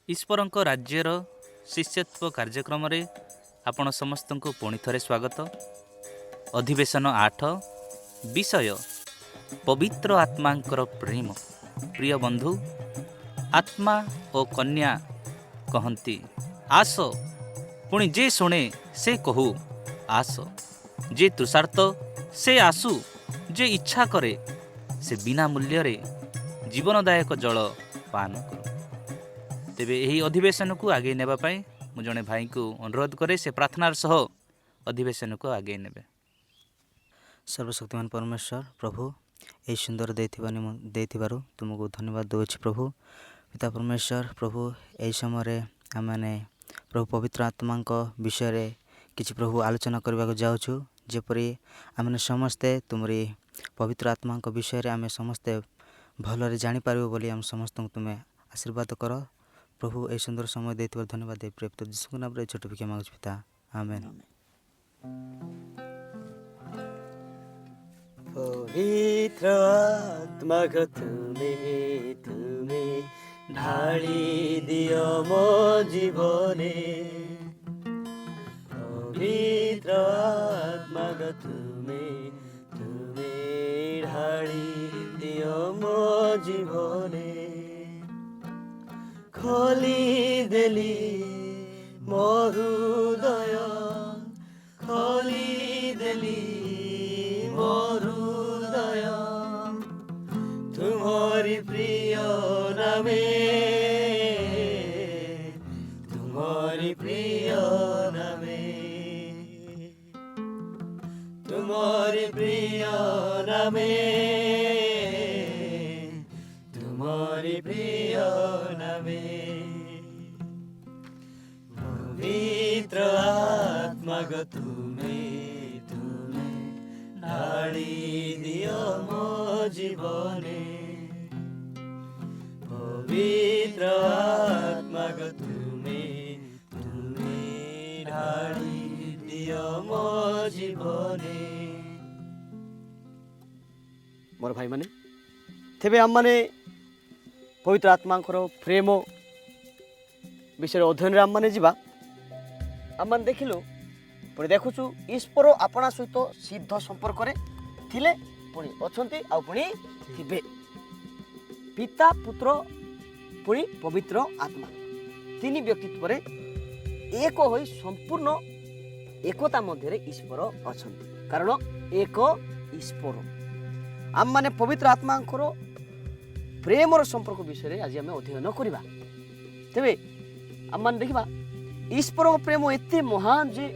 ଈଶ୍ୱରଙ୍କ ରାଜ୍ୟର ଶିଷ୍ୟତ୍ୱ କାର୍ଯ୍ୟକ୍ରମରେ ଆପଣ ସମସ୍ତଙ୍କୁ ପୁଣି ଥରେ ସ୍ୱାଗତ। ଅଧିବେଶନ 8 ବିଷୟ ପବିତ୍ର ଆତ୍ମାଙ୍କର ପ୍ରେମ। ପ୍ରିୟ ବନ୍ଧୁ, ଆତ୍ମା ଓ କନ୍ୟା କହନ୍ତି ଆସ, ପୁଣି ଯେ ଶୁଣେ ସେ କହୁ ଆସ, ଯେ ତୃଷାର୍ତ୍ତ ସେ ଆସୁ, ଯେ ଇଚ୍ଛା କରେ ସେ ବିନା ମୂଲ୍ୟରେ ଜୀବନଦାୟକ ଜଳ ପାନ କରୁ। ତେବେ ଏହି ଅଧିବେଶନକୁ ଆଗେଇ ନେବା ପାଇଁ ମୁଁ ଜଣେ ଭାଇଙ୍କୁ ଅନୁରୋଧ କରେ, ସେ ପ୍ରାର୍ଥନାର ସହ ଅଧିବେଶନକୁ ଆଗେଇ ନେବେ। ସର୍ବଶକ୍ତିମାନ ପରମେଶ୍ୱର ପ୍ରଭୁ, ଏହି ସୁନ୍ଦର ଦେଇଥିବାରୁ ତୁମକୁ ଧନ୍ୟବାଦ ଦେଉଛି ପ୍ରଭୁ। ପିତା ପରମେଶ୍ୱର ପ୍ରଭୁ, ଏହି ସମୟରେ ଆମମାନେ ପ୍ରଭୁ ପବିତ୍ର ଆତ୍ମାଙ୍କ ବିଷୟରେ କିଛି ପ୍ରଭୁ ଆଲୋଚନା କରିବାକୁ ଯାଉଛୁ। ଯେପରି ଆମେ ସମସ୍ତେ ତୁମରି ପବିତ୍ର ଆତ୍ମାଙ୍କ ବିଷୟରେ ଆମେ ସମସ୍ତେ ଭଲରେ ଜାଣିପାରିବୁ ବୋଲି ଆମେ ସମସ୍ତଙ୍କୁ ତୁମେ ଆଶୀର୍ବାଦ କର ପ୍ରଭୁ। ଏହି ସୁନ୍ଦର ସମୟ ଦେଇଥିବାରୁ ଧନ୍ୟବାଦ ଦେଇ ପ୍ରେରିତ ଯୀଶୁଙ୍କ ନାମରେ ଛୋଟ ଭିକ୍ଷା ମାଗୁଛୁ ପିତା, ଆମେନ୍। পবিত্র আত্মাগ তুমি ঢালি দিও মো জীবনে। পবিত্র আত্মাগ তুমি ঢালি দিও মো জীবনে। খোলি দেলি মো হৃদয়, খোলি দেলি মো হৃদয়, তুমরি প্রিয় নামে, তুমরি প্রিয় নামে, তুমরি প্রিয় নামে, তুমরি প্রিয় নামে। পবিত্র আত্মাগ তুমি ঢালি দিও মো জীবনে। পবিত্র আত্মাগ তুমি ঢালি দিও মো জীবনে। ମୋର ଭାଇମାନେ, ତେବେ ଆମମାନେ ପବିତ୍ର ଆତ୍ମାଙ୍କର ପ୍ରେମ ବିଷୟରେ ଅଧ୍ୟୟନରେ ଆମମାନେ ଯିବା। ଆମମାନେ ଦେଖିଲୁ, ପୁଣି ଦେଖୁଛୁ ଈଶ୍ୱର ଆପଣା ସହିତ ସିଦ୍ଧ ସମ୍ପର୍କରେ ଥିଲେ, ପୁଣି ଅଛନ୍ତି, ଆଉ ପୁଣି ଥିବେ। ପିତା, ପୁତ୍ର, ପୁଣି ପବିତ୍ର ଆତ୍ମା ତିନି ବ୍ୟକ୍ତିତ୍ୱରେ ଏକ ହୋଇ ସମ୍ପୂର୍ଣ୍ଣ ଏକତା ମଧ୍ୟରେ ଈଶ୍ୱର ଅଛନ୍ତି, କାରଣ ଏକ ଈଶ୍ୱର। ଆମମାନେ ପବିତ୍ର ଆତ୍ମାଙ୍କର ପ୍ରେମର ସମ୍ପର୍କ ବିଷୟରେ ଆଜି ଆମେ ଅଧ୍ୟୟନ କରିବା। ତେବେ ଆମମାନେ ଦେଖିବା ଈଶ୍ୱରଙ୍କ ପ୍ରେମ ଏତେ ମହାନ ଯେ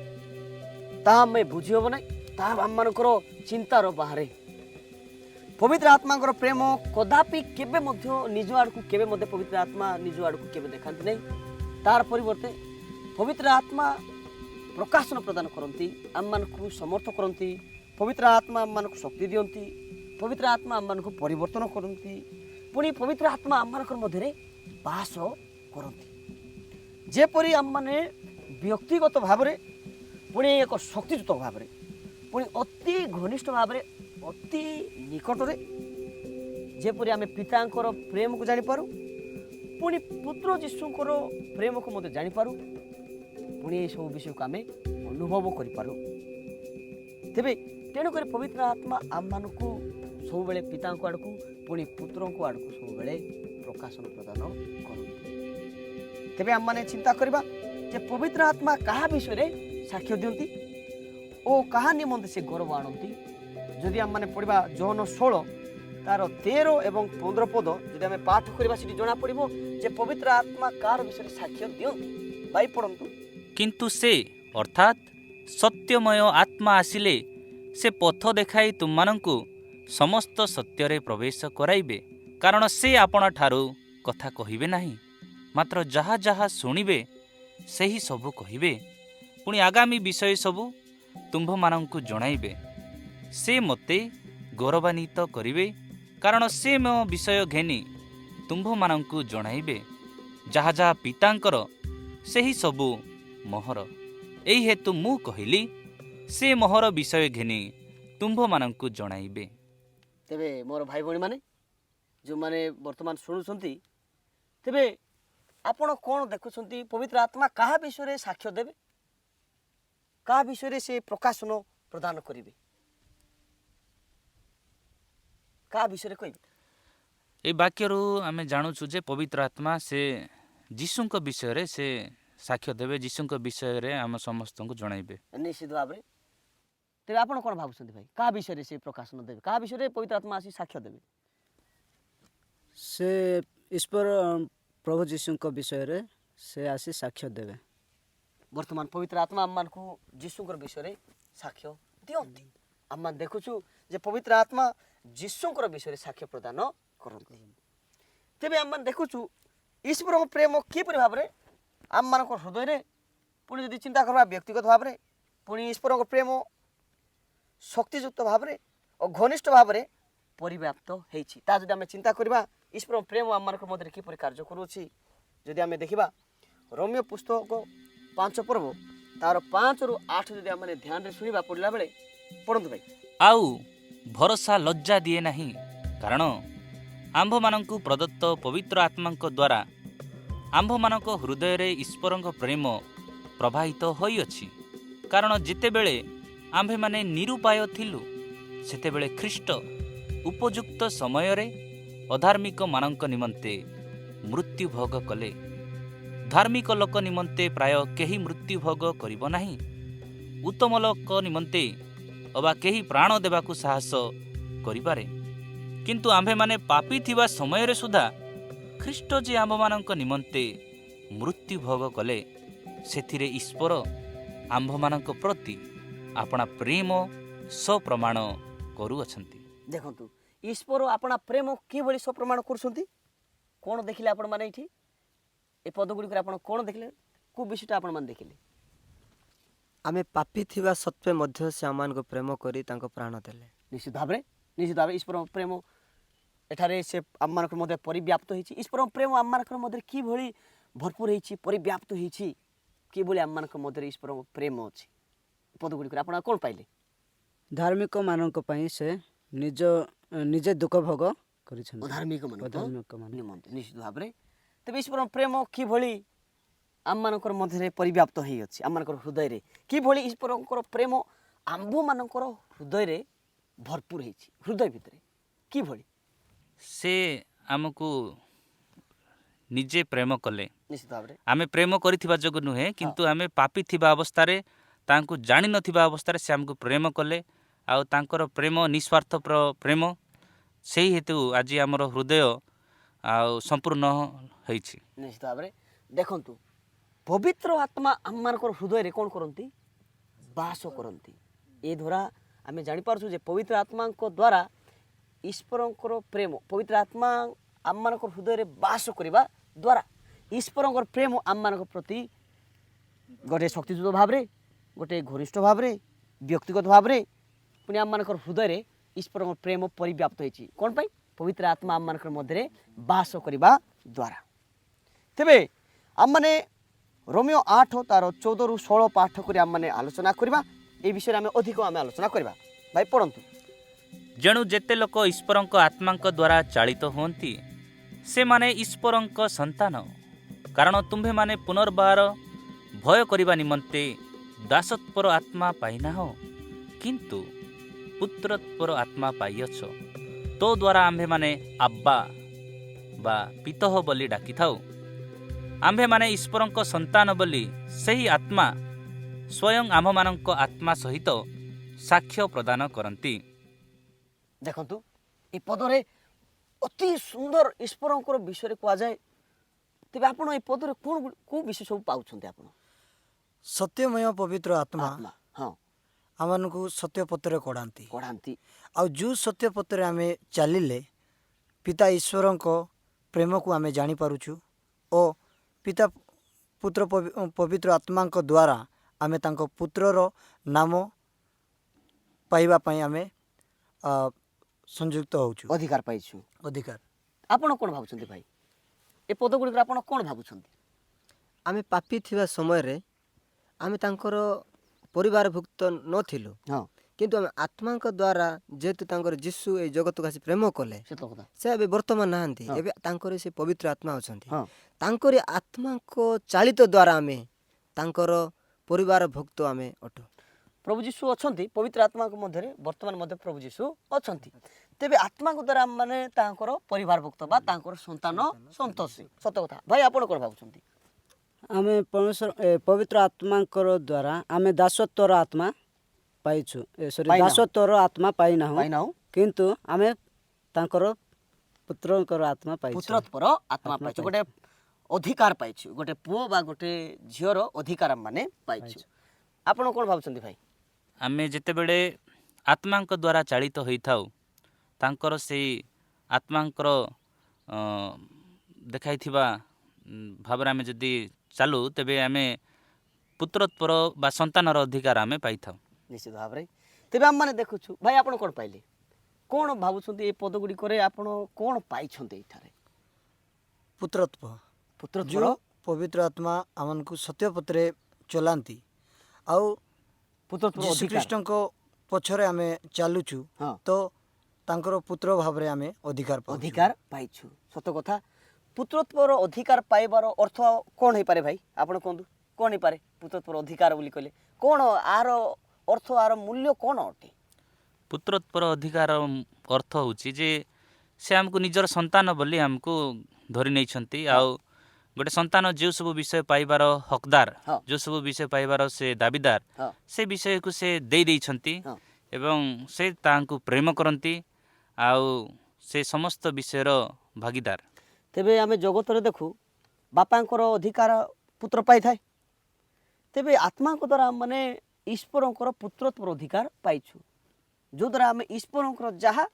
ତାହା ଆମେ ବୁଝି ହେବ ନାହିଁ, ତାହା ଆମମାନଙ୍କର ଚିନ୍ତାର ବାହାରେ। ପବିତ୍ର ଆତ୍ମାଙ୍କର ପ୍ରେମ କଦାପି କେବେ ମଧ୍ୟ ନିଜ ଆଡ଼କୁ କେବେ ମଧ୍ୟ ପବିତ୍ର ଆତ୍ମା ନିଜ ଆଡ଼କୁ କେବେ ଦେଖାନ୍ତି ନାହିଁ। ତାର ପରିବର୍ତ୍ତେ ପବିତ୍ର ଆତ୍ମା ପ୍ରକାଶନ ପ୍ରଦାନ କରନ୍ତି, ଆମମାନଙ୍କୁ ସମର୍ଥ କରନ୍ତି। ପବିତ୍ର ଆତ୍ମା ଆମମାନଙ୍କୁ ଶକ୍ତି ଦିଅନ୍ତି, ପବିତ୍ର ଆତ୍ମା ଆମମାନଙ୍କୁ ପରିବର୍ତ୍ତନ କରନ୍ତି, ପୁଣି ପବିତ୍ର ଆତ୍ମା ଆମମାନଙ୍କର ମଧ୍ୟରେ ବାସ କରନ୍ତି। ଯେପରି ଆମମାନେ ବ୍ୟକ୍ତିଗତ ଭାବରେ, ପୁଣି ଏକ ଶକ୍ତିଯୁକ୍ତ ଭାବରେ, ପୁଣି ଅତି ଘନିଷ୍ଠ ଭାବରେ, ଅତି ନିକଟରେ, ଯେପରି ଆମେ ପିତାଙ୍କର ପ୍ରେମକୁ ଜାଣିପାରୁ, ପୁଣି ପୁତ୍ର ଯୀଶୁଙ୍କର ପ୍ରେମକୁ ମଧ୍ୟ ଜାଣିପାରୁ, ପୁଣି ଏସବୁ ବିଷୟକୁ ଆମେ ଅନୁଭବ କରିପାରୁ। ତେବେ ତେଣୁକରି ପବିତ୍ର ଆତ୍ମା ଆମମାନଙ୍କୁ ସବୁବେଳେ ପିତାଙ୍କ ଆଡ଼କୁ, ପୁଣି ପୁତ୍ରଙ୍କ ଆଡ଼କୁ ସବୁବେଳେ ପ୍ରକାଶନ ପ୍ରଦାନ କରନ୍ତି। ତେବେ ଆମମାନେ ଚିନ୍ତା କରିବା ଯେ ପବିତ୍ର ଆତ୍ମା କାହା ବିଷୟରେ ସାକ୍ଷ୍ୟ ଦିଅନ୍ତି ଓ କାହା ନିମନ୍ତେ ସେ ଗୌରବ ଆଣନ୍ତି। ଯଦି ଆମମାନେ ପଢ଼ିବା ଜୋହନ 16 ତାର 13 ଏବଂ 15 ପଦ ଯଦି ଆମେ ପାଠ କରିବା, ସେଠି ଜଣାପଡ଼ିବ ଯେ ପବିତ୍ର ଆତ୍ମା କାହାର ବିଷୟରେ ସାକ୍ଷ୍ୟ ଦିଅନ୍ତି। ଭାଇ ପଢ଼ନ୍ତୁ। କିନ୍ତୁ ସେ ଅର୍ଥାତ୍ ସତ୍ୟମୟ ଆତ୍ମା ଆସିଲେ ସେ ପଥ ଦେଖାଇ ତୁମମାନଙ୍କୁ ସମସ୍ତ ସତ୍ୟରେ ପ୍ରବେଶ କରାଇବେ, କାରଣ ସେ ଆପଣଠାରୁ କଥା କହିବେ ନାହିଁ, ମାତ୍ର ଯାହା ଯାହା ଶୁଣିବେ ସେହି ସବୁ କହିବେ, ପୁଣି ଆଗାମୀ ବିଷୟ ସବୁ ତୁମ୍ଭମାନଙ୍କୁ ଜଣାଇବେ। ସେ ମୋତେ ଗୌରବାନ୍ୱିତ କରିବେ, କାରଣ ସେ ମୋ ବିଷୟ ଘେନି ତୁମ୍ଭମାନଙ୍କୁ ଜଣାଇବେ। ଯାହା ଯାହା ପିତାଙ୍କର ସେହି ସବୁ ମୋହର। ଏହି ହେତୁ ମୁଁ କହିଲି, ସେ ମୋହର ବିଷୟ ଘେନି ତୁମ୍ଭମାନଙ୍କୁ ଜଣାଇବେ। ତେବେ ମୋର ଭାଇ ଭଉଣୀମାନେ, ଯେଉଁମାନେ ବର୍ତ୍ତମାନ ଶୁଣୁଛନ୍ତି, ତେବେ ଆପଣ କ'ଣ ଦେଖୁଛନ୍ତି ପବିତ୍ର ଆତ୍ମା କାହା ବିଷୟରେ ସାକ୍ଷ୍ୟ ଦେବେ, କାହା ବିଷୟରେ ସେ ପ୍ରକାଶନ ପ୍ରଦାନ କରିବେ, କାହା ବିଷୟରେ କହିବେ? এই ବାକ୍ୟରୁ ଆମେ ଜାଣୁଛୁ ଯେ ପବିତ୍ର ଆତ୍ମା ସେ ଯୀଶୁଙ୍କ ବିଷୟରେ ସେ ସାକ୍ଷ୍ୟ ଦେବେ, ଯୀଶୁଙ୍କ ବିଷୟରେ ଆମ ସମସ୍ତଙ୍କୁ ଜଣାଇବେ। ନିଶ୍ଚିତ ଭାବରେ। ତେବେ ଆପଣ କ'ଣ ଭାବୁଛନ୍ତି ଭାଇ, କାହା ବିଷୟରେ ସେ ପ୍ରକାଶନ ଦେବେ, କାହା ବିଷୟରେ ପବିତ୍ର ଆତ୍ମା ଆସି ସାକ୍ଷ୍ୟ ଦେବେ? ସେ ଈଶ୍ୱର ପ୍ରଭୁ ଯୀଶୁଙ୍କ ବିଷୟରେ ସେ ଆସି ସାକ୍ଷ୍ୟ ଦେବେ। ବର୍ତ୍ତମାନ ପବିତ୍ର ଆତ୍ମା ଆମମାନଙ୍କୁ ଯୀଶୁଙ୍କର ବିଷୟରେ ସାକ୍ଷ୍ୟ ଦିଅନ୍ତି। ଆମେ ଦେଖୁଛୁ ଯେ ପବିତ୍ର ଆତ୍ମା ଯୀଶୁଙ୍କର ବିଷୟରେ ସାକ୍ଷ୍ୟ ପ୍ରଦାନ କରନ୍ତି। ତେବେ ଆମେ ଦେଖୁଛୁ ଈଶ୍ୱରଙ୍କ ପ୍ରେମ କିପରି ଭାବରେ ଆମମାନଙ୍କ ହୃଦୟରେ, ପୁଣି ଯଦି ଚିନ୍ତା କରିବା ବ୍ୟକ୍ତିଗତ ଭାବରେ, ପୁଣି ଈଶ୍ୱରଙ୍କ ପ୍ରେମ ଶକ୍ତିଯୁକ୍ତ ଭାବରେ ଓ ଘନିଷ୍ଠ ଭାବରେ ପରିବ୍ୟାପ୍ତ ହେଇଛି, ତାହା ଯଦି ଆମେ ଚିନ୍ତା କରିବା ଈଶ୍ୱରଙ୍କ ପ୍ରେମ ଆମମାନଙ୍କ ମଧ୍ୟରେ କିପରି କାର୍ଯ୍ୟ କରୁଅଛି, ଯଦି ଆମେ ଦେଖିବା ରୋମିଓ ପୁସ୍ତକ 5 ପର୍ବ ତାର 5ରୁ 8 ଯଦି ଆମେ ଧ୍ୟାନରେ ଶୁଣିବା ପଡ଼ିଲା ବେଳେ, ପଢ଼ନ୍ତୁ ଭାଇ। ଆଉ ଭରସା ଲଜ୍ଜା ଦିଏ ନାହିଁ, କାରଣ ଆମ୍ଭମାନଙ୍କୁ ପ୍ରଦତ୍ତ ପବିତ୍ର ଆତ୍ମାଙ୍କ ଦ୍ୱାରା ଆମ୍ଭମାନଙ୍କ ହୃଦୟରେ ଈଶ୍ୱରଙ୍କ ପ୍ରେମ ପ୍ରବାହିତ ହୋଇଅଛି। କାରଣ ଯେତେବେଳେ ଆମ୍ଭେମାନେ ନିରୁପାୟ ଥିଲୁ, ସେତେବେଳେ ଖ୍ରୀଷ୍ଟ ଉପଯୁକ୍ତ ସମୟରେ ଅଧାର୍ମିକମାନଙ୍କ ନିମନ୍ତେ ମୃତ୍ୟୁ ଭୋଗ କଲେ। ଧାର୍ମିକ ଲୋକ ନିମନ୍ତେ ପ୍ରାୟ କେହି ମୃତ୍ୟୁ ଭୋଗ କରିବ ନାହିଁ, ଉତ୍ତମ ଲୋକ ନିମନ୍ତେ ଅବା କେହି ପ୍ରାଣ ଦେବାକୁ ସାହସ କରିପାରେ। କିନ୍ତୁ ଆମ୍ଭେମାନେ ପାପୀ ଥିବା ସମୟରେ ସୁଦ୍ଧା ଖ୍ରୀଷ୍ଟ ଯେ ଆମ୍ଭମାନଙ୍କ ନିମନ୍ତେ ମୃତ୍ୟୁ ଭୋଗ କଲେ, ସେଥିରେ ଈଶ୍ୱର ଆମ୍ଭମାନଙ୍କ ପ୍ରତି ଆପଣା ପ୍ରେମ ସପ୍ରମାଣ କରୁଅଛନ୍ତି। ଦେଖନ୍ତୁ ଈଶ୍ୱର ଆପଣା ପ୍ରେମ କିଭଳି ସପ୍ରମାଣ କରୁଛନ୍ତି, କ'ଣ ଦେଖିଲେ ଆପଣମାନେ ଏଇଠି ଏ ପଦ ଗୁଡ଼ିକରେ ଆପଣ କ'ଣ ଦେଖିଲେ, କେଉଁ ବିଷୟଟା ଆପଣମାନେ ଦେଖିଲେ? ଆମେ ପାପୀ ଥିବା ସତ୍ତ୍ୱେ ମଧ୍ୟ ସେ ଆମମାନଙ୍କୁ ପ୍ରେମ କରି ତାଙ୍କ ପ୍ରାଣ ଦେଲେ। ନିଶ୍ଚିତ ଭାବରେ ଈଶ୍ୱରଙ୍କ ପ୍ରେମ ଏଠାରେ ସେ ଆମମାନଙ୍କ ମଧ୍ୟରେ ପରିବ୍ୟାପ୍ତ ହେଇଛି। ଈଶ୍ୱରଙ୍କ ପ୍ରେମ ଆମମାନଙ୍କ ମଧ୍ୟରେ କିଭଳି ଭରପୁର ହେଇଛି, ପରିବ୍ୟାପ୍ତ ହେଇଛି, କିଭଳି ଆମମାନଙ୍କ ମଧ୍ୟରେ ଈଶ୍ୱରଙ୍କ ପ୍ରେମ ଅଛି। ପଦ ଗୁଡ଼ିକରେ ଆପଣ କ'ଣ ପାଇଲେ? ଧାର୍ମିକମାନଙ୍କ ପାଇଁ ସେ ନିଜେ ଦୁଃଖ ଭୋଗ କରିଛନ୍ତି, ଅଧାର୍ମିକମାନଙ୍କ ଅଧାର୍ମିକମାନେ। ନିମନ୍ତେ। ନିଶ୍ଚିତ ଭାବରେ ତେବେ ଈଶ୍ୱରଙ୍କ ପ୍ରେମ କିଭଳି ଆମମାନଙ୍କର ମଧ୍ୟରେ ପରିବ୍ୟାପ୍ତ ହେଇଅଛି, ଆମମାନଙ୍କର ହୃଦୟରେ କିଭଳି ଈଶ୍ୱରଙ୍କର ପ୍ରେମ ଆମ୍ଭମାନଙ୍କର ହୃଦୟରେ ଭରପୁର ହେଇଛି, ହୃଦୟ ଭିତରେ କିଭଳି ସେ ଆମକୁ ନିଜେ ପ୍ରେମ କଲେ। ନିଶ୍ଚିତ ଭାବରେ ଆମେ ପ୍ରେମ କରିଥିବା ଯୋଗୁଁ ନୁହେଁ, କିନ୍ତୁ ଆମେ ପାପୀ ଥିବା ଅବସ୍ଥାରେ, ତାଙ୍କୁ ଜାଣିନଥିବା ଅବସ୍ଥାରେ ସେ ଆମକୁ ପ୍ରେମ କଲେ। ଆଉ ତାଙ୍କର ପ୍ରେମ ନିଃସ୍ୱାର୍ଥ ପ୍ରେମ, ସେହି ହେତୁ ଆଜି ଆମର ହୃଦୟ ଆଉ ସମ୍ପୂର୍ଣ୍ଣ ହେଇଛି। ନିଶ୍ଚିତ ଭାବରେ ଦେଖନ୍ତୁ ପବିତ୍ର ଆତ୍ମା ଆମମାନଙ୍କର ହୃଦୟରେ କ'ଣ କରନ୍ତି, ବାସ କରନ୍ତି। ଏ ଦ୍ୱାରା ଆମେ ଜାଣିପାରୁଛୁ ଯେ ପବିତ୍ର ଆତ୍ମାଙ୍କ ଦ୍ୱାରା ଈଶ୍ୱରଙ୍କର ପ୍ରେମ, ପବିତ୍ର ଆତ୍ମା ଆମମାନଙ୍କର ହୃଦୟରେ ବାସ କରିବା ଦ୍ୱାରା ଈଶ୍ୱରଙ୍କର ପ୍ରେମ ଆମମାନଙ୍କ ପ୍ରତି ଗୋଟିଏ ଶକ୍ତିଯୁକ୍ତ ଭାବରେ, ଗୋଟିଏ ଘନିଷ୍ଠ ଭାବରେ, ବ୍ୟକ୍ତିଗତ ଭାବରେ, ପୁଣି ଆମମାନଙ୍କର ହୃଦୟରେ ଈଶ୍ୱରଙ୍କ ପ୍ରେମ ପରିବ୍ୟାପ୍ତ ହେଇଛି। କ'ଣ ପାଇଁ? ପବିତ୍ର ଆତ୍ମା ଆମମାନଙ୍କର ମଧ୍ୟରେ ବାସ କରିବା ଦ୍ୱାରା। ତେବେ ଆମମାନେ ରୋମିଓ 8 ତାର 14ରୁ 16 ପାଠ କରି ଆମମାନେ ଆଲୋଚନା କରିବା। ଏ ବିଷୟରେ ଆମେ ଅଧିକ ଆଲୋଚନା କରିବା। ଭାଇ ପଢ଼ନ୍ତୁ। ଯେଣୁ ଯେତେ ଲୋକ ଈଶ୍ୱରଙ୍କ ଆତ୍ମାଙ୍କ ଦ୍ୱାରା ଚାଳିତ ହୁଅନ୍ତି, ସେମାନେ ଈଶ୍ୱରଙ୍କ ସନ୍ତାନ। କାରଣ ତୁମ୍ଭେମାନେ ପୁନର୍ବାର ଭୟ କରିବା ନିମନ୍ତେ ଦାସତ୍ୱର ଆତ୍ମା ପାଇନାହ, କିନ୍ତୁ ପୁତ୍ରତ୍ୱର ଆତ୍ମା ପାଇଅଛ। ତୋ ଦ୍ୱାରା ଆମ୍ଭେମାନେ ଆବ୍ବା ବା ପିତଃ ବୋଲି ଡାକିଥାଉ। ଆମ୍ଭେମାନେ ଈଶ୍ୱରଙ୍କ ସନ୍ତାନ ବୋଲି ସେହି ଆତ୍ମା ସ୍ୱୟଂ ଆମ୍ଭମାନଙ୍କ ଆତ୍ମା ସହିତ ସାକ୍ଷ୍ୟ ପ୍ରଦାନ କରନ୍ତି। ଦେଖନ୍ତୁ ଏ ପଦରେ ଅତି ସୁନ୍ଦର ଈଶ୍ୱରଙ୍କର ବିଷୟରେ କୁହାଯାଏ। ତେବେ ଆପଣ ଏ ପଦରେ କ'ଣ କେଉଁ ବିଷୟ ସବୁ ପାଉଛନ୍ତି? ଆପଣ ସତ୍ୟମୟ ପବିତ୍ର ଆତ୍ମା ହଁ ଆମମାନଙ୍କୁ ସତ୍ୟ ପଥରେ କଢ଼ାନ୍ତି। ଆଉ ଯେଉଁ ସତ୍ୟ ପଥରେ ଆମେ ଚାଲିଲେ ପିତା ଈଶ୍ୱରଙ୍କ ପ୍ରେମକୁ ଆମେ ଜାଣିପାରୁଛୁ ଓ ପିତା ପୁତ୍ର ପବିତ୍ର ଆତ୍ମାଙ୍କ ଦ୍ୱାରା ଆମେ ତାଙ୍କ ପୁତ୍ରର ନାମ ପାଇବା ପାଇଁ ଆମେ ସଂଯୁକ୍ତ ହେଉଛୁ, ଅଧିକାର ପାଇଛୁ। ଅଧିକାର। ଆପଣ କ'ଣ ଭାବୁଛନ୍ତି ଭାଇ? ଏ ପଦ ଗୁଡ଼ିକରେ ଆପଣ କ'ଣ ଭାବୁଛନ୍ତି? ଆମେ ପାପୀ ଥିବା ସମୟରେ ଆମେ ତାଙ୍କର ପରିବାରଭୁକ୍ତ ନଥିଲୁ, ହଁ କିନ୍ତୁ ଆମେ ଆତ୍ମାଙ୍କ ଦ୍ୱାରା ଯେହେତୁ ତାଙ୍କର ଯୀଶୁ ଏଇ ଜଗତକୁ ଆସି ପ୍ରେମ କଲେ, ସତ କଥା। ସେ ଏବେ ବର୍ତ୍ତମାନ ନାହାନ୍ତି, ହଁ। ଏବେ ତାଙ୍କର ସେ ପବିତ୍ର ଆତ୍ମା ଅଛନ୍ତି। ହଁ। ତାଙ୍କରି ଆତ୍ମାଙ୍କ ଚାଳିତ ଦ୍ୱାରା ଆମେ ତାଙ୍କର ପରିବାର ଭକ୍ତ ଆମେ ଅଟୁ। ପ୍ରଭୁ ଯୀଶୁ ଅଛନ୍ତି, ପବିତ୍ର ଆତ୍ମାଙ୍କ ମଧ୍ୟରେ ବର୍ତ୍ତମାନ ମଧ୍ୟ ପ୍ରଭୁ ଯୀଶୁ ଅଛନ୍ତି। ତେବେ ଆତ୍ମାଙ୍କ ଦ୍ୱାରା ଆମମାନେ ତାଙ୍କର ପରିବାରଭୁକ୍ତ ବା ତାଙ୍କର ସନ୍ତାନ ସନ୍ତୋଷୀ। ସତ କଥା। ଭାଇ ଆପଣ କ'ଣ ଭାବୁଛନ୍ତି? ଆମେ ପବିତ୍ର ଆତ୍ମାଙ୍କର ଦ୍ୱାରା ଆମେ ଦାସତ୍ୱର ଆତ୍ମା ପାଇଛୁ, ପାଇନାହୁଁ। ଦାସତ୍ୱର ଆତ୍ମା ପାଇନାହୁଁ, ପାଇନାହୁଁ, କିନ୍ତୁ ଆମେ ତାଙ୍କର ପୁତ୍ରଙ୍କର ଆତ୍ମା ପାଇଛୁ। ପୁତ୍ରତ୍ୱର ଆତ୍ମା ପାଇଛୁ, ଗୋଟେ ଅଧିକାର ପାଇଛୁ, ଗୋଟେ ପୁଅ ବା ଗୋଟେ ଝିଅର ଅଧିକାର ଆମମାନେ ପାଇଛୁ। ଆପଣ କ'ଣ ଭାବୁଛନ୍ତି ଭାଇ? ଆମେ ଯେତେବେଳେ ଆତ୍ମାଙ୍କ ଦ୍ୱାରା ଚାଳିତ ହୋଇଥାଉ, ତାଙ୍କର ସେଇ ଆତ୍ମାଙ୍କର ଦେଖାଇଥିବା ଭାବରେ ଆମେ ଯଦି ଚାଲୁ, ତେବେ ଆମେ ପୁତ୍ରତ୍ୱର ବା ସନ୍ତାନର ଅଧିକାର ଆମେ ପାଇଥାଉ। ନିଶ୍ଚିତ ଭାବରେ। ତେବେ ଆମମାନେ ଦେଖୁଛୁ, ଭାଇ ଆପଣ କ'ଣ ପାଇଲେ? କ'ଣ ଭାବୁଛନ୍ତି ଏ ପଦ ଗୁଡ଼ିକରେ ଆପଣ କ'ଣ ପାଇଛନ୍ତି ଏଇଠାରେ? ପୁତ୍ରତ୍ୱ। ପୁତ୍ରତ୍ୱର ଯେଉଁ ପବିତ୍ର ଆତ୍ମା ଆମମାନଙ୍କୁ ସତ୍ୟ ପଥରେ ଚଲାନ୍ତି ଆଉ ପୁତ୍ରତ୍ୱର ଅଧିକାର। ଯୀଶୁଖ୍ରୀଷ୍ଟଙ୍କ ପଛରେ ଆମେ ଚାଲୁଛୁ, ହଁ। ତ ତାଙ୍କର ପୁତ୍ର ଭାବରେ ଆମେ ଅଧିକାର ପାଉଛୁ। ଅଧିକାର ପାଇଛୁ। ସତ କଥା। ପୁତ୍ରତ୍ୱର ଅଧିକାର ପାଇବାର ଅର୍ଥ କ'ଣ ହେଇପାରେ ଭାଇ? ଆପଣ କୁହନ୍ତୁ, କ'ଣ ହେଇପାରେ ପୁତ୍ରତ୍ୱର ଅଧିକାର ବୋଲି କହିଲେ? କ'ଣ ଆର ଅର୍ଥ, ଆର ମୂଲ୍ୟ କ'ଣ ଅଟେ? ପୁତ୍ରତ୍ୱର ଅଧିକାର ଅର୍ଥ ହେଉଛି ଯେ ସେ ଆମକୁ ନିଜର ସନ୍ତାନ ବୋଲି ଆମକୁ ଧରି ନେଇଛନ୍ତି। ଆଉ ଗୋଟେ ସନ୍ତାନ ଯେଉଁ ସବୁ ବିଷୟ ପାଇବାର ହକଦାର, ହଁ। ଯେଉଁ ସବୁ ବିଷୟ ପାଇବାର ସେ ଦାବିଦାର, ହଁ। ସେ ବିଷୟକୁ ସେ ଦେଇ ଦେଇଛନ୍ତି ହଁ। ଏବଂ ସେ ତାଙ୍କୁ ପ୍ରେମ କରନ୍ତି ଆଉ ସେ ସମସ୍ତ ବିଷୟର ଭାଗିଦାର। ତେବେ ଆମେ ଜଗତରେ ଦେଖୁ ବାପାଙ୍କର ଅଧିକାର ପୁତ୍ର ପାଇଥାଏ। ତେବେ ଆତ୍ମାଙ୍କ ଦ୍ୱାରା ମାନେ ଈଶ୍ୱରଙ୍କର ପୁତ୍ରତ୍ୱର ଅଧିକାର ପାଇଛୁ, ଯେଉଁଦ୍ୱାରା ଆମେ ଈଶ୍ୱରଙ୍କର ଯାହା,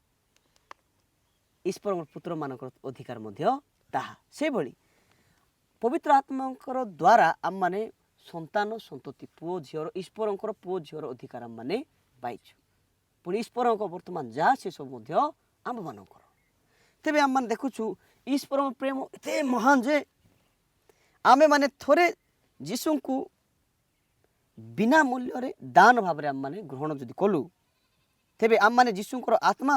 ଈଶ୍ୱରଙ୍କର ପୁତ୍ରମାନଙ୍କର ଅଧିକାର ମଧ୍ୟ ତାହା। ସେଭଳି ପବିତ୍ର ଆତ୍ମାଙ୍କର ଦ୍ୱାରା ଆମମାନେ ସନ୍ତାନ ସନ୍ତତି, ପୁଅ ଝିଅର, ଈଶ୍ୱରଙ୍କର ପୁଅ ଝିଅର ଅଧିକାର ଆମମାନେ ପାଇଛୁ। ପୁଣି ଈଶ୍ୱରଙ୍କ ବର୍ତ୍ତମାନ ଯାହା ସେସବୁ ମଧ୍ୟ ଆମମାନଙ୍କର। ତେବେ ଆମମାନେ ଦେଖୁଛୁ ଈଶ୍ୱରଙ୍କ ପ୍ରେମ ଏତେ ମହାନ ଯେ ଆମେମାନେ ଥରେ ଯୀଶୁଙ୍କୁ ବିନା ମୂଲ୍ୟରେ ଦାନ ଭାବରେ ଆମମାନେ ଗ୍ରହଣ ଯଦି କଲୁ, ତେବେ ଆମମାନେ ଯୀଶୁଙ୍କର ଆତ୍ମା,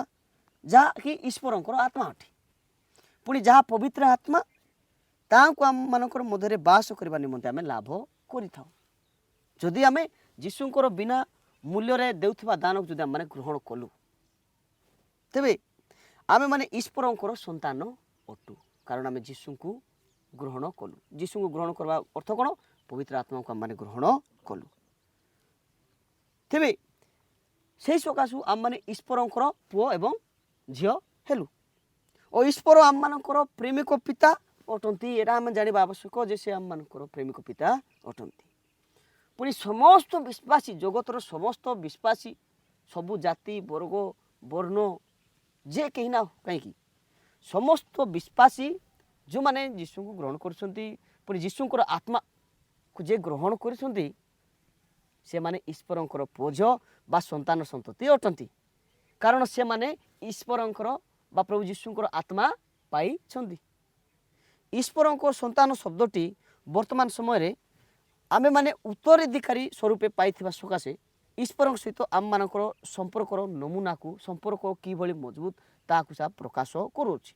ଯାହାକି ଈଶ୍ୱରଙ୍କର ଆତ୍ମା ଅଟେ, ପୁଣି ଯାହା ପବିତ୍ର ଆତ୍ମା, ତାହାକୁ ଆମମାନଙ୍କର ମଧ୍ୟରେ ବାସ କରିବା ନିମନ୍ତେ ଆମେ ଲାଭ କରିଥାଉ। ଯଦି ଆମେ ଯୀଶୁଙ୍କର ବିନା ମୂଲ୍ୟରେ ଦେଉଥିବା ଦାନକୁ ଯଦି ଆମମାନେ ଗ୍ରହଣ କଲୁ, ତେବେ ଆମେମାନେ ଈଶ୍ୱରଙ୍କର ସନ୍ତାନ ଅଟୁ, କାରଣ ଆମେ ଯୀଶୁଙ୍କୁ ଗ୍ରହଣ କଲୁ। ଯୀଶୁଙ୍କୁ ଗ୍ରହଣ କରିବା ଅର୍ଥ କ'ଣ? ପବିତ୍ର ଆତ୍ମାକୁ ଆମମାନେ ଗ୍ରହଣ କଲୁ। ତେବେ ସେହି ସକାଶୁ ଆମମାନେ ଈଶ୍ୱରଙ୍କର ପୁଅ ଏବଂ ଝିଅ ହେଲୁ ଓ ଈଶ୍ୱର ଆମମାନଙ୍କର ପ୍ରେମିକ ପିତା ଅଟନ୍ତି। ଏଇଟା ଆମେ ଜାଣିବା ଆବଶ୍ୟକ ଯେ ସେ ଆମମାନଙ୍କର ପ୍ରେମିକ ପିତା ଅଟନ୍ତି। ପୁଣି ସମସ୍ତ ବିଶ୍ୱାସୀ, ଜଗତର ସମସ୍ତ ବିଶ୍ୱାସୀ, ସବୁ ଜାତି ବର୍ଗ ବର୍ଣ୍ଣ ଯେ କେହି ନା କାହିଁକି, ସମସ୍ତ ବିଶ୍ୱାସୀ ଯେଉଁମାନେ ଯୀଶୁଙ୍କୁ ଗ୍ରହଣ କରୁଛନ୍ତି, ପୁଣି ଯୀଶୁଙ୍କର ଆତ୍ମାକୁ ଯେ ଗ୍ରହଣ କରିଛନ୍ତି, ସେମାନେ ଈଶ୍ୱରଙ୍କର ପୁଅ ଝିଅ ବା ସନ୍ତାନ ସନ୍ତତି ଅଟନ୍ତି, କାରଣ ସେମାନେ ଈଶ୍ୱରଙ୍କର ବା ପ୍ରଭୁ ଯୀଶୁଙ୍କର ଆତ୍ମା ପାଇଛନ୍ତି। ଈଶ୍ୱରଙ୍କ ସନ୍ତାନ ଶବ୍ଦଟି ବର୍ତ୍ତମାନ ସମୟରେ ଆମେମାନେ ଉତ୍ତରାଧିକାରୀ ସ୍ୱରୂପେ ପାଇଥିବା ସକାଶେ ଈଶ୍ୱରଙ୍କ ସହିତ ଆମମାନଙ୍କର ସମ୍ପର୍କର ନମୁନାକୁ, ସମ୍ପର୍କ କିଭଳି ମଜବୁତ ତାହାକୁ ସା ପ୍ରକାଶ କରୁଅଛି।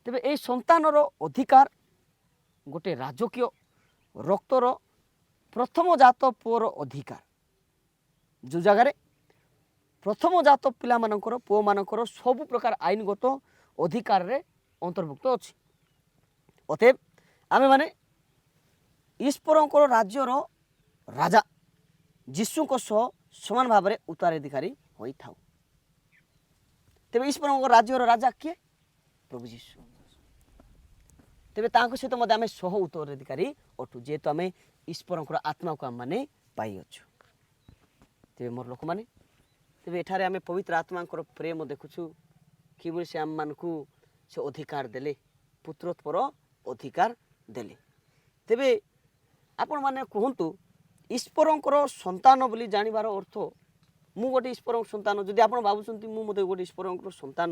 ତେବେ ଏହି ସନ୍ତାନର ଅଧିକାର ଗୋଟେ ରାଜକୀୟ ରକ୍ତର ପ୍ରଥମ ଜାତ ପୁଅର ଅଧିକାର, ଯେଉଁ ଜାଗାରେ ପ୍ରଥମ ଜାତ ପିଲାମାନଙ୍କର, ପୁଅମାନଙ୍କର ସବୁ ପ୍ରକାର ଆଇନଗତ ଅଧିକାରରେ ଅନ୍ତର୍ଭୁକ୍ତ ଅଛି। ଅତଏବ ଆମେମାନେ ଈଶ୍ୱରଙ୍କର ରାଜ୍ୟର ରାଜା ଯୀଶୁଙ୍କ ସହ ସମାନ ଭାବରେ ଉତ୍ତରାଧିକାରୀ ହୋଇଥାଉ। ତେବେ ଈଶ୍ୱରଙ୍କ ରାଜ୍ୟର ରାଜା କିଏ? ପ୍ରଭୁ ଯୀଶୁ। ତେବେ ତାଙ୍କ ସହିତ ମଧ୍ୟ ଆମେ ସହ ଉତ୍ତରାଧିକାରୀ ଅଟୁ, ଯେହେତୁ ଆମେ ଈଶ୍ୱରଙ୍କର ଆତ୍ମାକୁ ଆମମାନେ ପାଇଅଛୁ। ତେବେ ମୋର ଲୋକମାନେ, ତେବେ ଏଠାରେ ଆମେ ପବିତ୍ର ଆତ୍ମାଙ୍କର ପ୍ରେମ ଦେଖୁଛୁ, କିଭଳି ସେ ଆମମାନଙ୍କୁ ସେ ଅଧିକାର ଦେଲେ, ପୁତ୍ରତ୍ୱର ଅଧିକାର ଦେଲେ। ତେବେ ଆପଣମାନେ କୁହନ୍ତୁ, ଈଶ୍ୱରଙ୍କର ସନ୍ତାନ ବୋଲି ଜାଣିବାର ଅର୍ଥ, ମୁଁ ଗୋଟେ ଈଶ୍ୱରଙ୍କ ସନ୍ତାନ, ଯଦି ଆପଣ ଭାବୁଛନ୍ତି ମୁଁ ମଧ୍ୟ ଗୋଟେ ଈଶ୍ୱରଙ୍କର ସନ୍ତାନ,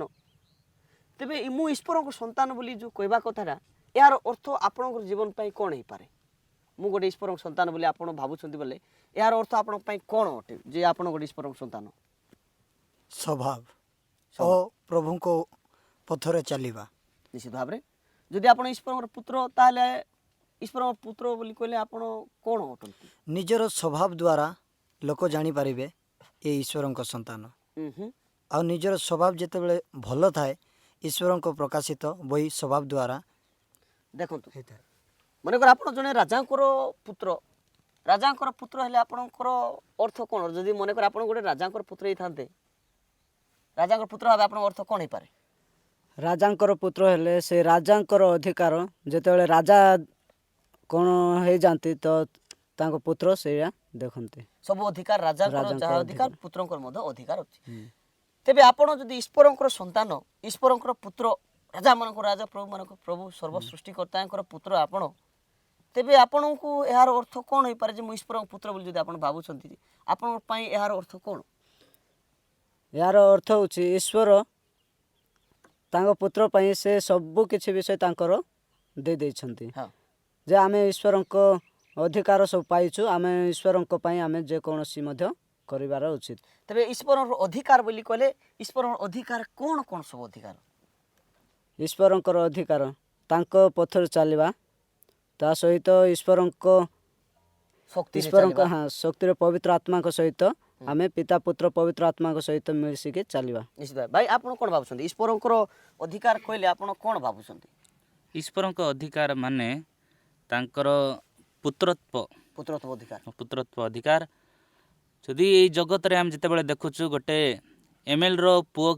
ତେବେ ମୁଁ ଈଶ୍ୱରଙ୍କ ସନ୍ତାନ ବୋଲି ଯେଉଁ କହିବା କଥାଟା, ଏହାର ଅର୍ଥ ଆପଣଙ୍କର ଜୀବନ ପାଇଁ କ'ଣ ହେଇପାରେ? ମୁଁ ଗୋଟେ ଈଶ୍ୱରଙ୍କ ସନ୍ତାନ ବୋଲି ଆପଣ ଭାବୁଛନ୍ତି ବୋଲେ ଏହାର ଅର୍ଥ ଆପଣଙ୍କ ପାଇଁ କ'ଣ ଅଟେ ଯେ ଆପଣ ଗୋଟେ ଈଶ୍ୱରଙ୍କ ସନ୍ତାନ? ସ୍ୱଭାବ ଓ ପ୍ରଭୁଙ୍କ ପଥରେ ଚାଲିବା। ନିଶ୍ଚିତ ଭାବରେ ଯଦି ଆପଣ ଈଶ୍ୱରଙ୍କର ପୁତ୍ର ତାହେଲେ ଈଶ୍ୱରଙ୍କ ପୁତ୍ର ବୋଲି କହିଲେ ଆପଣ କ'ଣ ଅଟନ୍ତି? ନିଜର ସ୍ୱଭାବ ଦ୍ୱାରା ଲୋକ ଜାଣିପାରିବେ ଏ ଈଶ୍ୱରଙ୍କ ସନ୍ତାନ। ଆଉ ନିଜର ସ୍ୱଭାବ ଯେତେବେଳେ ଭଲ ଥାଏ ଈଶ୍ୱରଙ୍କ ପ୍ରକାଶିତ ବହି ସ୍ୱଭାବ ଦ୍ୱାରା ଦେଖନ୍ତୁ ମନେକର ଆପଣ ଜଣେ ରାଜାଙ୍କର ପୁତ୍ର ହେଲେ ଆପଣଙ୍କର ଅର୍ଥ କ'ଣ? ଯଦି ମନେକର ଆପଣ ଗୋଟେ ରାଜାଙ୍କର ପୁତ୍ର ହେଇଥାନ୍ତେ ରାଜାଙ୍କର ପୁତ୍ର ଭାବେ ଆପଣଙ୍କ ଅର୍ଥ କ'ଣ ହେଇପାରେ? ରାଜାଙ୍କର ପୁତ୍ର ହେଲେ ସେ ରାଜାଙ୍କର ଅଧିକାର ଯେତେବେଳେ ରାଜା କ'ଣ ହେଇଯାଆନ୍ତି ତ ତାଙ୍କ ପୁତ୍ର ସେଇଆ ଦେଖନ୍ତି। ସବୁ ଅଧିକାର ରାଜାଙ୍କର ଯାହା ଅଧିକାର ପୁତ୍ରଙ୍କର ମଧ୍ୟ ଅଧିକାର ଅଛି। ତେବେ ଆପଣ ଯଦି ଈଶ୍ୱରଙ୍କର ସନ୍ତାନ ଈଶ୍ୱରଙ୍କର ପୁତ୍ର ରାଜାମାନଙ୍କର ରାଜା ପ୍ରଭୁମାନଙ୍କ ପ୍ରଭୁ ସର୍ବ ସୃଷ୍ଟିକର୍ତ୍ତାଙ୍କର ପୁତ୍ର ଆପଣ ତେବେ ଆପଣଙ୍କୁ ଏହାର ଅର୍ଥ କ'ଣ ହେଇପାରେ ଯେ ମୁଁ ଈଶ୍ୱରଙ୍କ ପୁତ୍ର ବୋଲି ଯଦି ଆପଣ ଭାବୁଛନ୍ତି ଆପଣଙ୍କ ପାଇଁ ଏହାର ଅର୍ଥ କ'ଣ? ଏହାର ଅର୍ଥ ହେଉଛି ଈଶ୍ୱର ତାଙ୍କ ପୁତ୍ର ପାଇଁ ସେ ସବୁ କିଛି ବିଷୟ ତାଙ୍କର ଦେଇଛନ୍ତି ଯେ ଆମେ ଈଶ୍ୱରଙ୍କ ଅଧିକାର ସବୁ ପାଇଛୁ ଆମେ ଈଶ୍ୱରଙ୍କ ପାଇଁ ଆମେ ଯେକୌଣସି ମଧ୍ୟ କରିବାର ଉଚିତ। ତେବେ ଈଶ୍ୱରର ଅଧିକାର ବୋଲି କହିଲେ ଈଶ୍ୱରର ଅଧିକାର କ'ଣ କ'ଣ ସବୁ ଅଧିକାର? ଈଶ୍ୱରଙ୍କର ଅଧିକାର ତାଙ୍କ ପଥରେ ଚାଲିବା ତା ସହିତ ଈଶ୍ୱରଙ୍କ ଶକ୍ତିରେ ପବିତ୍ର ଆତ୍ମାଙ୍କ ସହିତ ଆମେ ପିତା ପୁତ୍ର ପବିତ୍ର ଆତ୍ମାଙ୍କ ସହିତ ମିଶିକି ଚାଲିବା। ନିଶ୍ଚିତ ଭାଇ ଆପଣ କ'ଣ ଭାବୁଛନ୍ତି ଈଶ୍ୱରଙ୍କର ଅଧିକାର କହିଲେ ଆପଣ କ'ଣ ଭାବୁଛନ୍ତି? ଈଶ୍ୱରଙ୍କ ଅଧିକାର ମାନେ ତାଙ୍କର ପୁତ୍ରତ୍ୱ ଅଧିକାର। ଯଦି ଏଇ ଜଗତରେ ଆମେ ଯେତେବେଳେ ଦେଖୁଛୁ ଗୋଟେ MLର ପୁଅ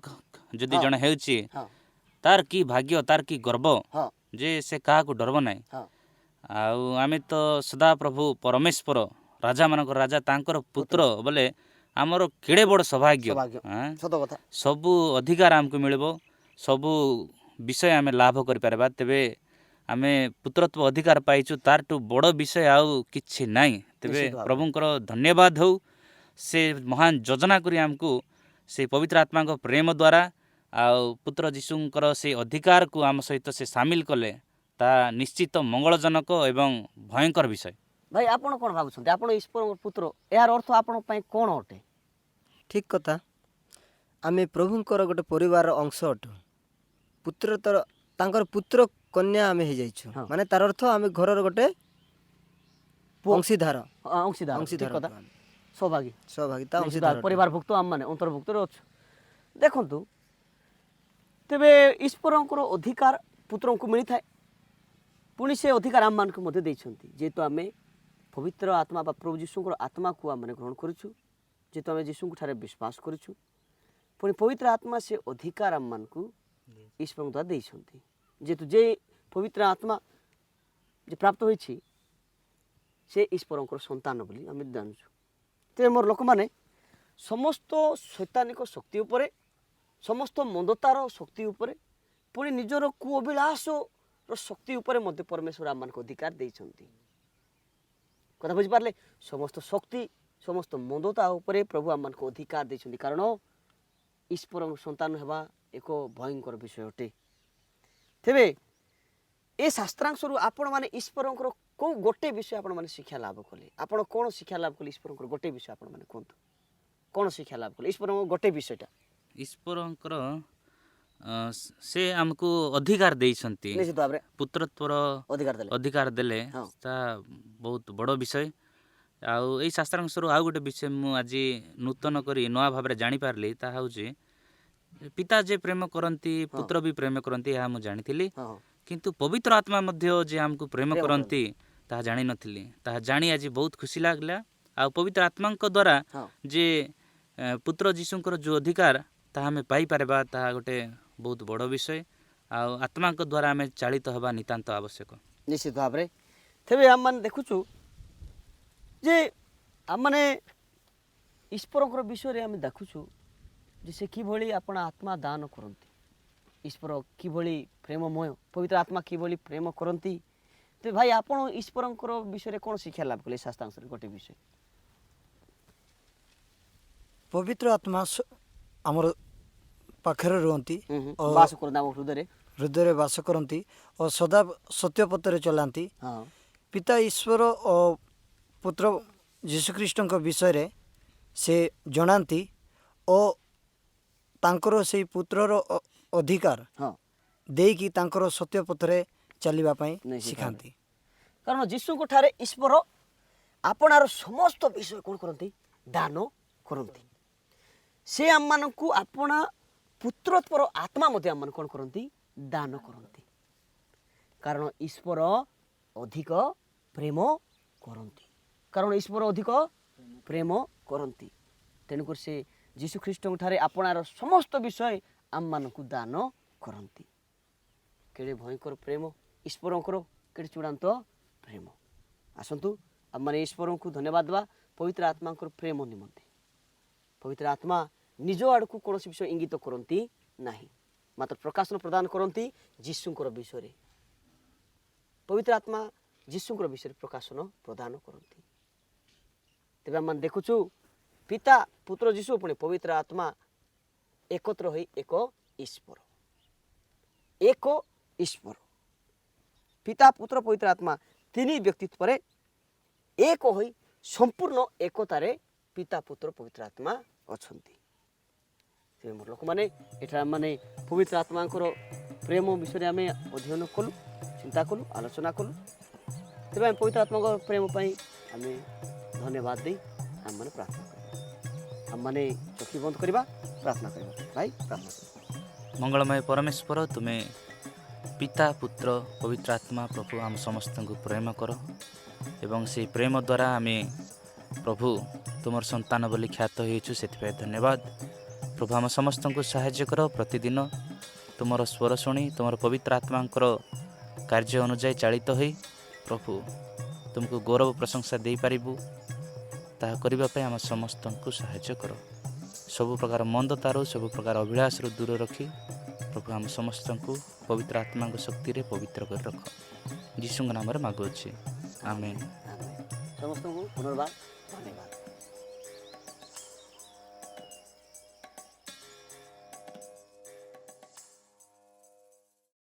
ଯଦି ଜଣେ ହେଉଛି ତାର କି ଭାଗ୍ୟ ତାର କି ଗର୍ବ ଯେ ସେ କାହାକୁ ଡରବ ନାହିଁ। ଆଉ ଆମେ ତ ସଦାପ୍ରଭୁ ପରମେଶ୍ୱର ରାଜାମାନଙ୍କର ରାଜା ତାଙ୍କର ପୁତ୍ର ବୋଲେ ଆମର କେଡ଼େ ବଡ଼ ସୌଭାଗ୍ୟ। ସବୁ ଅଧିକାର ଆମକୁ ମିଳିବ ସବୁ ବିଷୟ ଆମେ ଲାଭ କରିପାରିବା। ତେବେ ଆମେ ପୁତ୍ରତ୍ୱ ଅଧିକାର ପାଇଛୁ ତାରଠୁ ବଡ଼ ବିଷୟ ଆଉ କିଛି ନାହିଁ। ତେବେ ପ୍ରଭୁଙ୍କର ଧନ୍ୟବାଦ ହଉ ସେ ମହାନ ଯୋଜନା କରି ଆମକୁ ସେ ପବିତ୍ର ଆତ୍ମାଙ୍କ ପ୍ରେମ ଦ୍ୱାରା ଆଉ ପୁତ୍ର ଯୀଶୁଙ୍କର ସେ ଅଧିକାରକୁ ଆମ ସହିତ ସେ ସାମିଲ କଲେ ତାହା ନିଶ୍ଚିତ ମଙ୍ଗଳଜନକ ଏବଂ ଭୟଙ୍କର ବିଷୟ। ଭାଇ ଆପଣ କ'ଣ ଭାବୁଛନ୍ତି ଆପଣ ଈଶ୍ୱରଙ୍କ ପୁତ୍ର ଏହାର ଅର୍ଥ ଆପଣଙ୍କ ପାଇଁ କ'ଣ ଅଟେ? ଠିକ୍ କଥା ଆମେ ପ୍ରଭୁଙ୍କର ଗୋଟେ ପରିବାରର ଅଂଶ ଅଟୁ ତାଙ୍କର ପୁତ୍ର କନ୍ୟା ଆମେ ହେଇଯାଇଛୁ ମାନେ ତାର ଅର୍ଥ ଆମେ ଘରର ଗୋଟେ ଅଂଶୀଦାର ସୌଭାଗୀ ପରିବାରଭୁକ୍ତ ଆମମାନେ ଅନ୍ତର୍ଭୁକ୍ତରେ ଅଛୁ। ଦେଖନ୍ତୁ ତେବେ ଈଶ୍ୱରଙ୍କର ଅଧିକାର ପୁତ୍ରଙ୍କୁ ମିଳିଥାଏ ପୁଣି ସେ ଅଧିକାର ଆମମାନଙ୍କୁ ମଧ୍ୟ ଦେଇଛନ୍ତି ଯେହେତୁ ଆମେ ପବିତ୍ର ଆତ୍ମା ବା ପ୍ରଭୁ ଯୀଶୁଙ୍କର ଆତ୍ମାକୁ ଆମେ ଗ୍ରହଣ କରୁଛୁ ଯେହେତୁ ଆମେ ଯୀଶୁଙ୍କ ଠାରେ ବିଶ୍ୱାସ କରୁଛୁ ପୁଣି ପବିତ୍ର ଆତ୍ମା ସେ ଅଧିକାର ଆମମାନଙ୍କୁ ଈଶ୍ୱରଙ୍କ ଦ୍ୱାରା ଦେଇଛନ୍ତି ଯେହେତୁ ଯେ ପବିତ୍ର ଆତ୍ମା ଯେ ପ୍ରାପ୍ତ ହୋଇଛି ସେ ଈଶ୍ୱରଙ୍କର ସନ୍ତାନ ବୋଲି ଆମେ ଜାଣୁଛୁ। ତେବେ ମୋର ଲୋକମାନେ ସମସ୍ତ ଶୈତାନିକ ଶକ୍ତି ଉପରେ ସମସ୍ତ ମନ୍ଦତାର ଶକ୍ତି ଉପରେ ପୁଣି ନିଜର କୁଅଭିଳାଷର ଶକ୍ତି ଉପରେ ମଧ୍ୟ ପରମେଶ୍ୱର ଆମମାନଙ୍କୁ ଅଧିକାର ଦେଇଛନ୍ତି। କଥା ବୁଝିପାରିଲେ ସମସ୍ତ ଶକ୍ତି ସମସ୍ତ ମନ୍ଦତା ଉପରେ ପ୍ରଭୁ ଆମମାନଙ୍କୁ ଅଧିକାର ଦେଇଛନ୍ତି କାରଣ ଈଶ୍ୱରଙ୍କ ସନ୍ତାନ ହେବା ଏକ ଭୟଙ୍କର ବିଷୟ ଅଟେ। ତେବେ ଏ ଶାସ୍ତ୍ରାଂଶରୁ ଆପଣମାନେ ଈଶ୍ୱରଙ୍କର କେଉଁ ଗୋଟେ ବିଷୟ ଆପଣମାନେ ଶିକ୍ଷା ଲାଭ କଲେ? ଆପଣ କ'ଣ ଶିକ୍ଷା ଲାଭ କଲେ ଈଶ୍ୱରଙ୍କର ଗୋଟେ ବିଷୟ ଆପଣମାନେ କୁହନ୍ତୁ କ'ଣ ଶିକ୍ଷା ଲାଭ କଲେ ଈଶ୍ୱରଙ୍କ ଗୋଟେ ବିଷୟଟା? ଈଶ୍ୱରଙ୍କର ସେ ଆମକୁ ଅଧିକାର ଦେଇଛନ୍ତି ନିଶ୍ଚିତ ଭାବରେ ପୁତ୍ରତ୍ୱର ଅଧିକାର ଦେଲେ ତାହା ବହୁତ ବଡ଼ ବିଷୟ। ଆଉ ଏଇ ଶାସ୍ତ୍ରାଂଶରୁ ଆଉ ଗୋଟେ ବିଷୟ ମୁଁ ଆଜି ନୂତନ କରି ନୂଆ ଭାବରେ ଜାଣିପାରିଲି ତାହା ହେଉଛି ପିତା ଯେ ପ୍ରେମ କରନ୍ତି ପୁତ୍ର ବି ପ୍ରେମ କରନ୍ତି ଏହା ମୁଁ ଜାଣିଥିଲି କିନ୍ତୁ ପବିତ୍ର ଆତ୍ମା ମଧ୍ୟ ଯେ ଆମକୁ ପ୍ରେମ କରନ୍ତି ତାହା ଜାଣିନଥିଲି। ତାହା ଜାଣି ଆଜି ବହୁତ ଖୁସି ଲାଗିଲା। ଆଉ ପବିତ୍ର ଆତ୍ମାଙ୍କ ଦ୍ୱାରା ଯେ ପୁତ୍ର ଯୀଶୁଙ୍କର ଯେଉଁ ଅଧିକାର ତାହା ଆମେ ପାଇପାରିବା ତାହା ଗୋଟେ ବହୁତ ବଡ଼ ବିଷୟ ଆଉ ଆତ୍ମାଙ୍କ ଦ୍ୱାରା ଆମେ ଚାଳିତ ହେବା ନିତାନ୍ତ ଆବଶ୍ୟକ। ନିଶ୍ଚିତ ଭାବରେ ତେବେ ଆମମାନେ ଦେଖୁଛୁ ଯେ ଆମମାନେ ଈଶ୍ୱରଙ୍କର ବିଷୟରେ ଆମେ ଦେଖୁଛୁ ଯେ ସେ କିଭଳି ଆପଣ ଆତ୍ମା ଦାନ କରନ୍ତି ଈଶ୍ୱର କିଭଳି ପ୍ରେମମୟ ପବିତ୍ର ଆତ୍ମା କିଭଳି ପ୍ରେମ କରନ୍ତି। ତେବେ ଭାଇ ଆପଣ ଈଶ୍ୱରଙ୍କର ବିଷୟରେ କ'ଣ ଶିକ୍ଷା ଲାଭ କଲେ ଶାସ୍ତ୍ରାଂଶରେ ଗୋଟେ ବିଷୟ? ପବିତ୍ର ଆତ୍ମା ଆମର ପାଖରେ ରୁହନ୍ତି ବାସ କରନ୍ତି ଆମ ହୃଦୟରେ ବାସ କରନ୍ତି ଓ ସଦା ସତ୍ୟ ପଥରେ ଚଲାନ୍ତି ପିତା ଈଶ୍ୱର ଓ ପୁତ୍ର ଯୀଶୁଖ୍ରୀଷ୍ଟଙ୍କ ବିଷୟରେ ସେ ଜଣାନ୍ତି ଓ ତାଙ୍କର ସେଇ ପୁତ୍ରର ଅଧିକାର ହଁ ଦେଇକି ତାଙ୍କର ସତ୍ୟ ପଥରେ ଚାଲିବା ପାଇଁ ନେଇ ଶିଖାନ୍ତି। କାରଣ ଯୀଶୁଙ୍କ ଠାରେ ଈଶ୍ୱର ଆପଣାର ସମସ୍ତ ବିଷୟ କ'ଣ କରନ୍ତି? ଦାନ କରନ୍ତି। ସେ ଆମମାନଙ୍କୁ ଆପଣା ପୁତ୍ରତ୍ୱର ଆତ୍ମା ମଧ୍ୟ ଆମମାନଙ୍କୁ କ'ଣ କରନ୍ତି? ଦାନ କରନ୍ତି। କାରଣ ଈଶ୍ୱର ଅଧିକ ପ୍ରେମ କରନ୍ତି। କାରଣ ଈଶ୍ୱର ଅଧିକ ପ୍ରେମ କରନ୍ତି। ତେଣୁକରି ସେ ଯୀଶୁଖ୍ରୀଷ୍ଟଙ୍କ ଠାରେ ଆପଣାର ସମସ୍ତ ବିଷୟ ଆମମାନଙ୍କୁ ଦାନ କରନ୍ତି। କେଡ଼େ ଭୟଙ୍କର ପ୍ରେମ ଈଶ୍ୱରଙ୍କର, କେଡ଼େ ଚୂଡ଼ାନ୍ତ ପ୍ରେମ। ଆସନ୍ତୁ ଆମମାନେ ଈଶ୍ୱରଙ୍କୁ ଧନ୍ୟବାଦ ଦେବା ପବିତ୍ର ଆତ୍ମାଙ୍କର ପ୍ରେମ ନିମନ୍ତେ। ପବିତ୍ର ଆତ୍ମା ନିଜ ଆଡ଼କୁ କୌଣସି ବିଷୟ ଇଙ୍ଗିତ କରନ୍ତି ନାହିଁ, ମାତ୍ର ପ୍ରକାଶନ ପ୍ରଦାନ କରନ୍ତି ଯୀଶୁଙ୍କର ବିଷୟରେ। ପବିତ୍ର ଆତ୍ମା ଯୀଶୁଙ୍କର ବିଷୟରେ ପ୍ରକାଶନ ପ୍ରଦାନ କରନ୍ତି। ତେବେ ଆମେ ଦେଖୁଛୁ ପିତା ପୁତ୍ର ଯୀଶୁ ପୁଣି ପବିତ୍ର ଆତ୍ମା ଏକତ୍ର ହୋଇ ଏକ ଈଶ୍ୱର। ଏକ ଈଶ୍ୱର ପିତା ପୁତ୍ର ପବିତ୍ର ଆତ୍ମା ତିନି ବ୍ୟକ୍ତିତ୍ୱରେ ଏକ ହୋଇ ସମ୍ପୂର୍ଣ୍ଣ ଏକତାରେ ପିତା ପୁତ୍ର ପବିତ୍ର ଆତ୍ମା ଅଛନ୍ତି। ତେବେ ମୋର ଲୋକମାନେ ଏଠାରେ ଆମମାନେ ପବିତ୍ର ଆତ୍ମାଙ୍କର ପ୍ରେମ ବିଷୟରେ ଆମେ ଅଧ୍ୟୟନ କଲୁ, ଚିନ୍ତା କଲୁ, ଆଲୋଚନା କଲୁ। ତେବେ ଆମେ ପବିତ୍ର ଆତ୍ମାଙ୍କ ପ୍ରେମ ପାଇଁ ଆମେ ଧନ୍ୟବାଦ ଦେଇ ଆମମାନେ ପ୍ରାର୍ଥନା କରିବା। ଆମମାନେ ଚକ୍ଷୁ ବନ୍ଦ କରିବା, ପ୍ରାର୍ଥନା କରିବା। ଭାଇ ପ୍ରାର୍ଥନା କରିବା। ମଙ୍ଗଳମୟ ପରମେଶ୍ୱର, ତୁମେ ପିତା ପୁତ୍ର ପବିତ୍ର ଆତ୍ମା ପ୍ରଭୁ ଆମ ସମସ୍ତଙ୍କୁ ପ୍ରେମ କର ଏବଂ ସେହି ପ୍ରେମ ଦ୍ୱାରା ଆମେ ପ୍ରଭୁ ତୁମର ସନ୍ତାନ ବୋଲି ଖ୍ୟାତ ହୋଇଛୁ। ସେଥିପାଇଁ ଧନ୍ୟବାଦ ପ୍ରଭୁ। ଆମ ସମସ୍ତଙ୍କୁ ସାହାଯ୍ୟ କର, ପ୍ରତିଦିନ ତୁମର ସ୍ୱର ଶୁଣି ତୁମର ପବିତ୍ର ଆତ୍ମାଙ୍କର କାର୍ଯ୍ୟ ଅନୁଯାୟୀ ଚାଳିତ ହୋଇ ପ୍ରଭୁ ତୁମକୁ ଗୌରବ ପ୍ରଶଂସା ଦେଇପାରିବୁ, ତାହା କରିବା ପାଇଁ ଆମ ସମସ୍ତଙ୍କୁ ସାହାଯ୍ୟ କର। ସବୁ ପ୍ରକାର ମନ୍ଦତାରୁ, ସବୁ ପ୍ରକାର ଅଭିଳାଷରୁ ଦୂର ରଖି ପ୍ରଭୁ ଆମ ସମସ୍ତଙ୍କୁ ପବିତ୍ର ଆତ୍ମାଙ୍କ ଶକ୍ତିରେ ପବିତ୍ର କରି ରଖ। ଯୀଶୁଙ୍କ ନାମରେ ମାଗୁଅଛି, ଆମେନ୍। ସମସ୍ତଙ୍କୁ ପୁନର୍ବାର ଧନ୍ୟବାଦ।